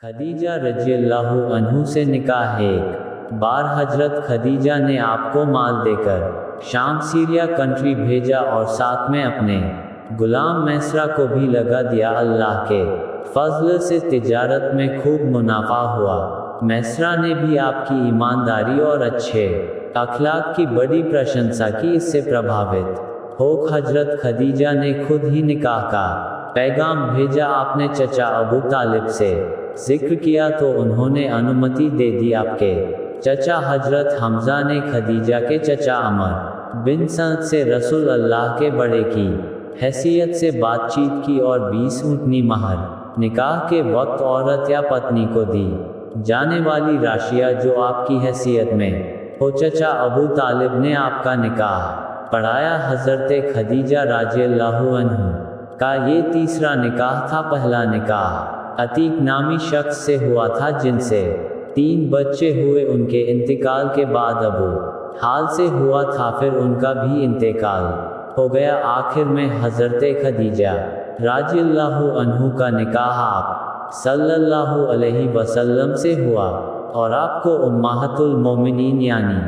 खदीजा रजी अल्लाह अन्हु से निकाह। एक बार हजरत खदीजा ने आपको माल देकर शाम सीरिया कंट्री भेजा और साथ में अपने गुलाम मैसरा को भी लगा दिया। अल्लाह के फजल से तिजारत में खूब मुनाफा हुआ। मैसरा ने भी आपकी ईमानदारी और अच्छे अखलाक की बड़ी प्रशंसा की। इससे प्रभावित हो हजरत खदीजा ने खुद ही निकाह का पैगाम भेजा। आपने चचा अबू तालिब से जिक्र किया तो उन्होंने अनुमति दे दी। आपके चचा हजरत हमजा ने खदीजा के चचा अमर बिन सद से रसूल अल्लाह के बड़े की हैसियत से बातचीत की और 20 ऊँटनी महर निकाह के वक्त औरत या पत्नी को दी जाने वाली राशिया जो आपकी हैसियत में हो। चचा अबू तालिब ने आपका निकाह पढ़ाया। हजरत खदीजा राजी अल्लाह अन्हु का ये तीसरा निकाह था। पहला निकाह अतीक नामी शख्स से हुआ था जिनसे 3 बच्चे हुए। उनके इंतकाल के बाद अबू हाल से हुआ था, फिर उनका भी इंतकाल हो गया। आखिर में हजरत खदीजा राजी अल्लाह अन्हु का निकाह आप सल्लल्लाहु अलैहि वसल्लम से हुआ और आपको उम्महातुल मोमिनीन यानी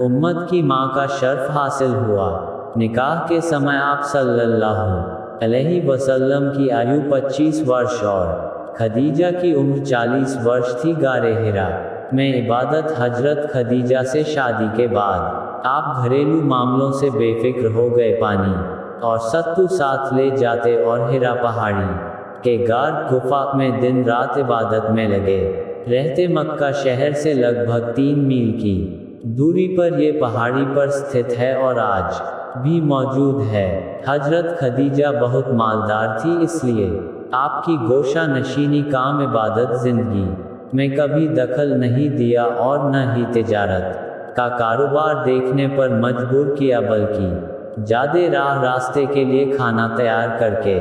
उम्मत की माँ का शर्फ हासिल हुआ। निकाह के समय आप सल्लल्लाहु अलैहि वसल्लम की आयु 25 वर्ष और खदीजा की उम्र 40 वर्ष थी। गारे हिरा में इबादत। हजरत खदीजा से शादी के बाद आप घरेलू मामलों से बेफिक्र हो गए। पानी और सत्तू साथ ले जाते और हिरा पहाड़ी के गार गुफा में दिन रात इबादत में लगे रहते। मक्का शहर से लगभग 3 मील की दूरी पर ये पहाड़ी पर स्थित है और आज भी मौजूद है। हजरत खदीजा बहुत मालदार थी, इसलिए आपकी गोशा नशीनी काम इबादत जिंदगी में कभी दखल नहीं दिया और न ही तिजारत का कारोबार देखने पर मजबूर किया, बल्कि जादे राह रास्ते के लिए खाना तैयार करके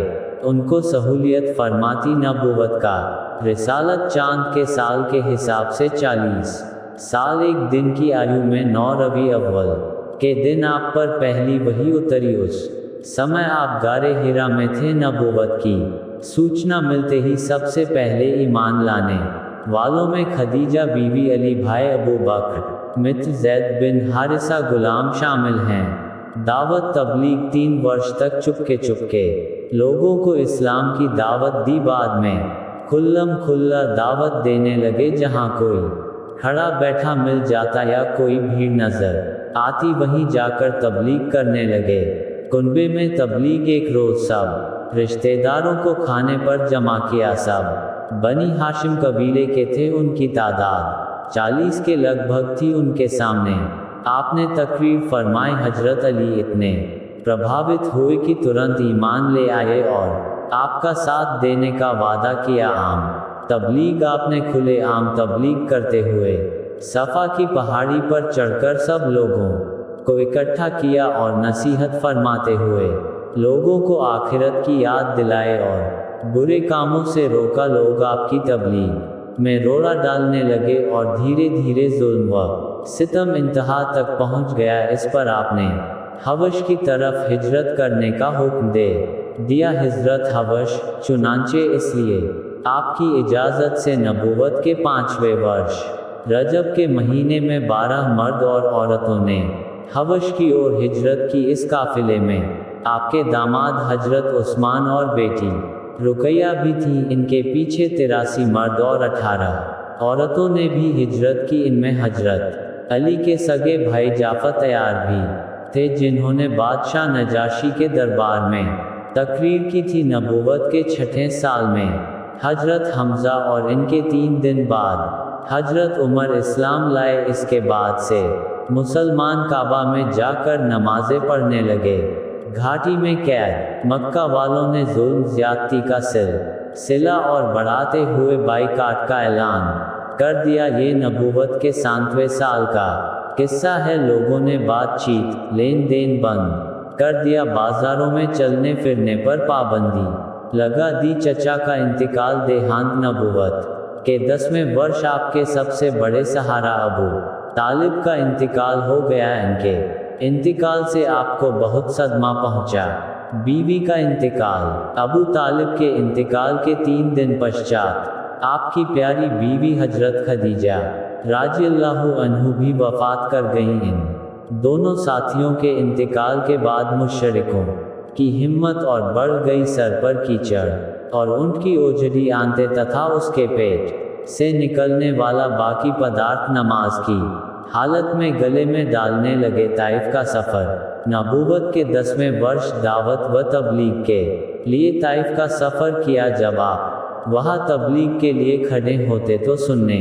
उनको सहूलियत फरमाती। नबूवत का रिसालत चांद के साल के हिसाब से 40 साल 1 दिन की आयु में 9 रबी अव्वल के दिन आप पर पहली वही उतरी। उस समय आप गारे हिरा में थे। नबूवत की सूचना मिलते ही सबसे पहले ईमान लाने वालों में खदीजा बीवी, अली भाई अबू बकर, मित्र जैद बिन हारिसा, गुलाम शामिल हैं। दावत तबलीग 3 वर्ष तक चुपके लोगों को इस्लाम की दावत दी। बाद में खुल्लम खुल्ला दावत देने लगे। जहां कोई खड़ा बैठा मिल जाता या कोई भीड़ नजर आती वहीं जाकर तबलीग करने लगे। कुनबे में तबलीग। एक रोज सब रिश्तेदारों को खाने पर जमा किया। सब बनी हाशिम कबीले के थे। उनकी तादाद 40 के लगभग थी। उनके सामने आपने तकरीर फरमाई। हजरत अली इतने प्रभावित हुए कि तुरंत ईमान ले आए और आपका साथ देने का वादा किया। आम तबलीग आपने खुले आम तबलीग करते हुए सफ़ा की पहाड़ी पर चढ़कर सब लोगों को इकट्ठा किया और नसीहत फरमाते हुए लोगों को आखिरत की याद दिलाए और बुरे कामों से रोका। लोग आपकी तबलीग में रोड़ा डालने लगे और धीरे धीरे जुल्म व सितम इंतहा तक पहुंच गया। इस पर आपने हबश की तरफ हिजरत करने का हुक्म दे दिया। हिजरत हबश चुनांचे इसलिए आपकी इजाज़त से नबूवत के 5वें वर्ष रजब के महीने में 12 मर्द और औरतों ने हबश की ओर हिजरत की। इस काफिले में आपके दामाद हजरत उस्मान और बेटी रुकैया भी थी। इनके पीछे 83 मर्द और 18 औरतों ने भी हिजरत की। इनमें हजरत अली के सगे भाई जाफर तैयार भी थे, जिन्होंने बादशाह नजाशी के दरबार में तकरीर की थी। नबूवत के 6ठे साल में हजरत हमजा और इनके 3 दिन बाद हजरत उमर इस्लाम लाए। इसके बाद से मुसलमान काबा में जाकर नमाजें पढ़ने लगे। घाटी में कैद मक्का वालों ने जुल्म ज्यादती का सिला और बढ़ाते हुए बाइकाट का ऐलान कर दिया। ये नबूवत के 7वें साल का किस्सा है। लोगों ने बातचीत लेन देन बंद कर दिया। बाजारों में चलने फिरने पर पाबंदी लगा दी। चचा का इंतकाल। देहांत नबूवत के 10वें वर्ष आपके सबसे बड़े सहारा अबू तालिब का इंतकाल हो गया। इनके इंतकाल से आपको बहुत सदमा पहुंचा। बीवी का इंतकाल। अबू तालिब के इंतकाल के 3 दिन पश्चात आपकी प्यारी बीवी हजरत खदीजा राज़ी अल्लाहु अन्हु भी वफात कर गईं। इन दोनों साथियों के इंतकाल के बाद मुशरिकों की हिम्मत और बढ़ गई सर पर कीचड़ और ऊंट की ओझड़ी आंते तथा उसके पेट से निकलने वाला बाकी पदार्थ नमाज की हालत में गले में डालने लगे। ताइफ का सफ़र नबूवत के 10वें वर्ष दावत व तबलीग के लिए ताइफ का सफ़र किया। जब आप वहाँ तबलीग के लिए खड़े होते तो सुनने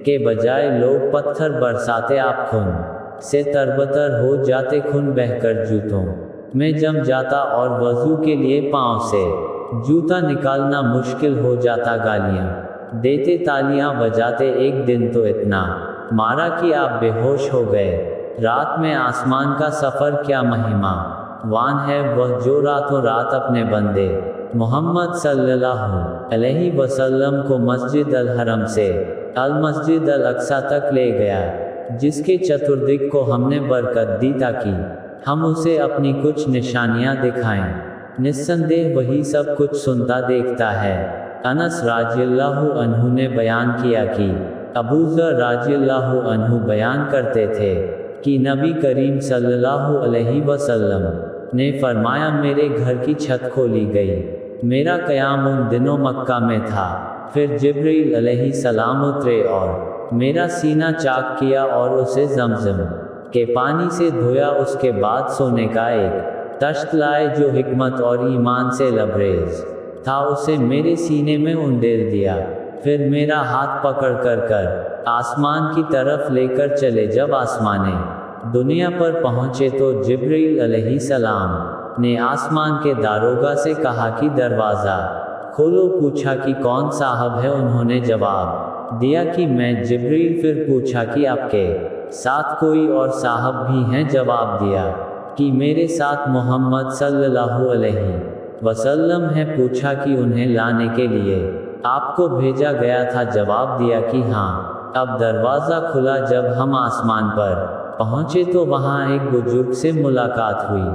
के बजाय लोग पत्थर बरसाते, आप खून से तरबतर हो जाते, खून बहकर जूतों में जम जाता और वज़ू के लिए पाँव से जूता निकालना मुश्किल हो जाता। गालियाँ देते, तालियाँ बजाते, एक दिन तो इतना मारा कि आप बेहोश हो गए। रात में आसमान का सफ़र क्या महिमा वान है वह जो रातों रात अपने बंदे मोहम्मद सल्लल्लाहु अलैहि वसल्लम को मस्जिद अल हरम से अल मस्जिद अल अक्सा तक ले गया, जिसके चतुर्दिक को हमने बरकत दी ताकि हम उसे अपनी कुछ निशानियां दिखाएं। निस्संदेह वही सब कुछ सुनता देखता है। अनस राज़ियल्लाहु अन्हु ने बयान किया कि अबू ज़र राज़ियल्लाहु अन्हु बयान करते थे कि नबी करीम सल्लल्लाहु अलैहि वसल्लम ने फरमाया, मेरे घर की छत खोली गई। मेरा क़याम उन दिनों मक्का में था। फिर जिब्रील अलैहिस्सलाम उतरे और मेरा सीना चाक किया और उसे ज़मज़म के पानी से धोया। उसके बाद सोने का एक तश्त लाए जो हिकमत और ईमान से लबरेज था, उसे मेरे सीने में उंडेल दिया। फिर मेरा हाथ पकड़ कर आसमान की तरफ लेकर चले। जब आसमाने दुनिया पर पहुँचे तो जिब्रील अलैहिस्सलाम ने आसमान के दारोगा से कहा कि दरवाज़ा खोलो। पूछा कि कौन साहब है? उन्होंने जवाब दिया कि मैं जिब्रील। फिर पूछा कि आपके साथ कोई और साहब भी हैं? जवाब दिया कि मेरे साथ मोहम्मद सल्लल्लाहु अलैहि वसल्लम है। पूछा कि उन्हें लाने के लिए आपको भेजा गया था? जवाब दिया कि हाँ। अब दरवाज़ा खुला। जब हम आसमान पर पहुँचे तो वहाँ एक बुजुर्ग से मुलाकात हुई।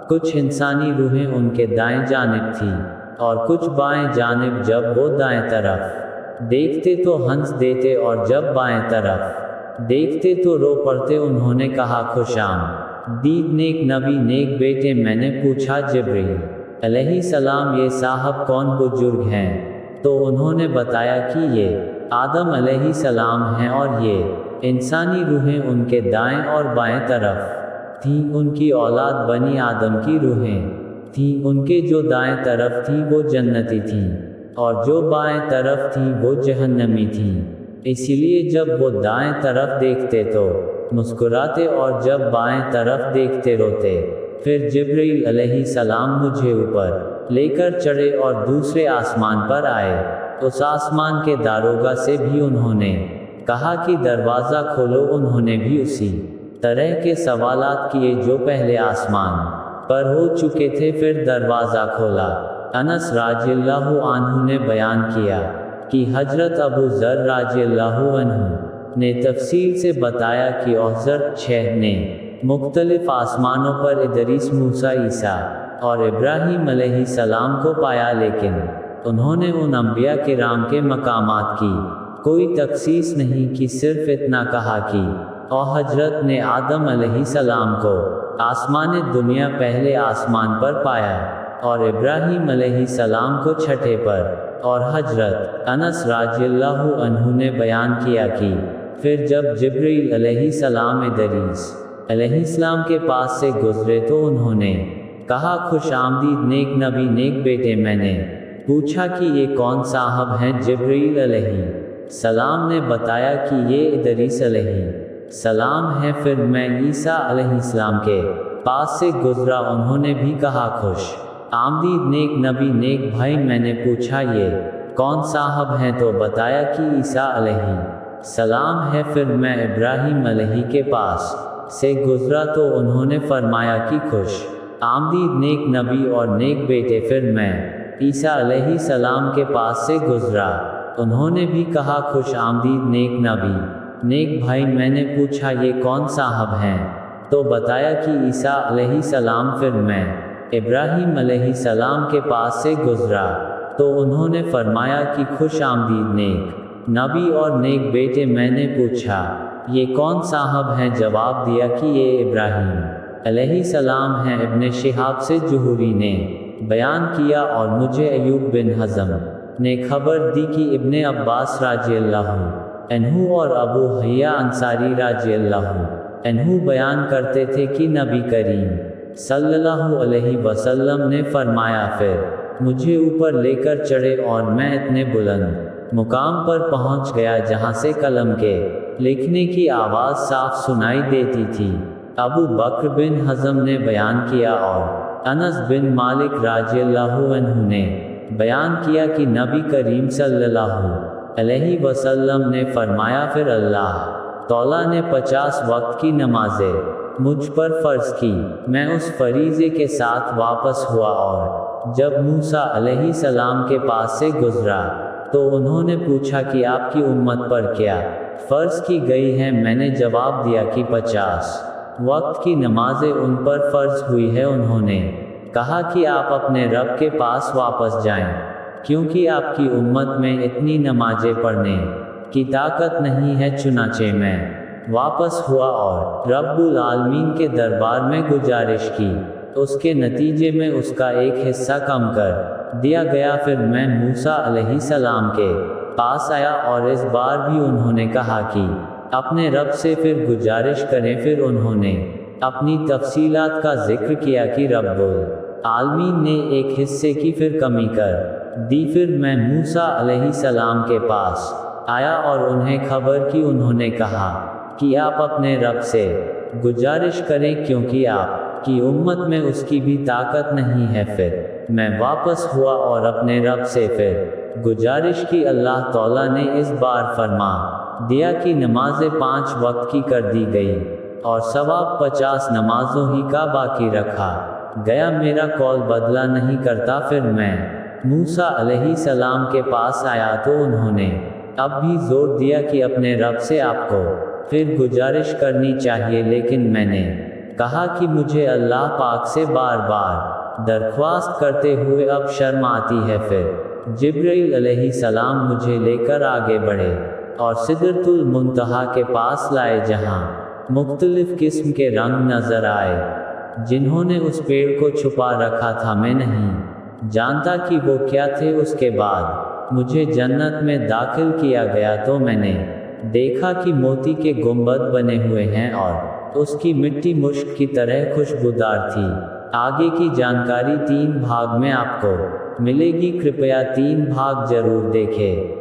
कुछ इंसानी रूहें उनके दाएं जानिब थी और कुछ बाएं जानिब। जब वो दाएं तरफ देखते तो हंस देते और जब बाएं तरफ देखते तो रो पड़ते। उन्होंने कहा, खुशामदीद नेक नबी, नेक बेटे। मैंने पूछा, जिब्रील अलैहिस्सलाम, ये साहब कौन बुजुर्ग हैं? तो उन्होंने बताया कि ये आदम अलैहिस्सलाम हैं और ये इंसानी रूहें उनके दाएं और बाएं तरफ थीं। उनकी औलाद बनी आदम की रूहें थीं। उनके जो दाएं तरफ थीं वो जन्नती थीं और जो बाएं तरफ थीं वो जहन्नमी थीं। इसीलिए जब वो दाएं तरफ देखते तो मुस्कुराते और जब बाएं तरफ देखते रोते। फिर जिब्रील अलैहिस्सलाम मुझे ऊपर लेकर चढ़े और दूसरे आसमान पर आए। उस आसमान के दारोगा से भी उन्होंने कहा कि दरवाज़ा खोलो। उन्होंने भी उसी तरह के सवालात किए जो पहले आसमान पर हो चुके थे। फिर दरवाज़ा खोला। अनस राज़ियल्लाहु अन्हु ने बयान किया कि हजरत अबू ज़र राज़ियल्लाहु अन्हु ने तफसील से बताया कि औज़र 6 ने मुख्तलिफ आसमानों पर इदरीस, मूसा, ईसा और इब्राहीम अलैहिस्सलाम को पाया, लेकिन उन्होंने उन अंबिया किराम के मकामात की कोई तखसीस नहीं की। सिर्फ इतना कहा कि और हजरत ने आदम अलैहिस्सलाम को आसमान दुनिया पहले आसमान पर पाया और इब्राहीम अलैहिस्सलाम को छठे पर। और हजरत अनस राज़ियल्लाहु अन्हु ने बयान किया कि फिर जब जिब्रील अलैहिस्सलाम इदरीस अलैहिस्सलाम के पास से गुजरे तो उन्होंने कहा, खुश आमदीद नेक नबी, नेक बेटे। मैंने पूछा कि ये कौन साहब हैं? जिब्रील अलैहिस्सलाम ने बताया कि ये इदरीस अलैहिस्सलाम है। फिर मैं ईसा अलैहिस्सलाम के पास से गुजरा। उन्होंने भी कहा, खुश आमदीद नेक नबी, नेक भाई। मैंने पूछा, ये कौन साहब हैं? तो बताया कि ईसा अलैहिस्सलाम है। फिर मैं इब्राहीम अलैहि के पास से गुजरा तो उन्होंने फरमाया कि खुश आमदीद नेक नबी और नेक बेटे। फिर मैं ईसा अलैहिस्सलाम के पास से गुजरा। उन्होंने भी कहा, खुश आमदीद नेक नबी, नेक भाई। मैंने पूछा, ये कौन साहब हैं? तो बताया कि ईसा अलैहिस्सलाम। फिर मैं इब्राहीम अलैहिस्सलाम के पास से गुजरा तो उन्होंने फरमाया कि खुश आमदीद नेक नबी और नेक बेटे। मैंने पूछा, ये कौन साहब हैं? जवाब दिया कि ये इब्राहीम अलैहिस्सलाम हैं। इब्ने शिहाब से जुहरी ने बयान किया और मुझे अयूब बिन हज़म ने खबर दी कि इब्ने अब्बास राज़ियल्लाहु अन्हु और अबू हय्या अंसारी राज़ियल्लाहु अन्हु बयान करते थे कि नबी करीम सल्लल्लाहु अलैहि वसल्लम ने फरमाया, फिर मुझे ऊपर लेकर चढ़े और मैं इतने बुलंद मुकाम पर पहुंच गया जहां से कलम के लिखने की आवाज़ साफ सुनाई देती थी। अबू बकर बिन हज़म ने बयान किया और अनस बिन मालिक राज़ियल्लाहु अन्हु ने बयान किया कि नबी करीम सल्लल्लाहु अलैहि वसल्लम ने फरमाया, फिर अल्लाह तौला ने 50 वक्त की नमाजें मुझ पर फ़र्ज़ की। मैं उस फरीज़े के साथ वापस हुआ और जब मूसा अलैहिस्सलाम के पास से गुज़रा तो उन्होंने पूछा कि आपकी उम्मत पर क्या फ़र्ज़ की गई है। मैंने जवाब दिया कि 50 वक्त की नमाजें उन पर फ़र्ज़ हुई है। उन्होंने कहा कि आप अपने रब के पास वापस जाएं, क्योंकि आपकी उम्मत में इतनी नमाजें पढ़ने की ताकत नहीं है। चुनाचे मैं वापस हुआ और रब्बुल आलमीन के दरबार में गुजारिश की। उसके नतीजे में उसका एक हिस्सा कम कर दिया गया। फिर मैं मूसा अलैहिस्सलाम के पास आया और इस बार भी उन्होंने कहा कि अपने रब से फिर गुजारिश करें। फिर उन्होंने अपनी तफसीलात का जिक्र किया कि रब्बुल आलमीन ने एक हिस्से की फिर कमी कर दी। फिर मैं मूसा अलैहिस्सलाम के पास आया और उन्हें खबर की। उन्होंने कहा कि आप अपने रब से गुजारिश करें, क्योंकि आपकी उम्मत में उसकी भी ताकत नहीं है। फिर मैं वापस हुआ और अपने रब से फिर गुजारिश की। अल्लाह तौला ने इस बार फरमा दिया कि नमाजें 5 वक्त की कर दी गई और सवाब 50 नमाजों ही का बाकी रखा गया। मेरा कौल बदला नहीं करता। फिर मैं मूसा अलैहिस्सलाम के पास आया तो उन्होंने अब भी जोर दिया कि अपने रब से आपको फिर गुजारिश करनी चाहिए, लेकिन मैंने कहा कि मुझे अल्लाह पाक से बार बार दरख्वास्त करते हुए अब शर्म आती है। फिर जिब्रील अलैहिस्सलाम मुझे लेकर आगे बढ़े और सिदरतुल मुंतहा के पास लाए, जहां मुख्तलिफ किस्म के रंग नजर आए जिन्होंने उस पेड़ को छुपा रखा था। मैं नहीं जानता कि वो क्या थे। उसके बाद मुझे जन्नत में दाखिल किया गया तो मैंने देखा कि मोती के गुंबद बने हुए हैं और उसकी मिट्टी मुश्क की तरह खुशबूदार थी। आगे की जानकारी 3 भाग में आपको मिलेगी, कृपया 3 भाग जरूर देखें।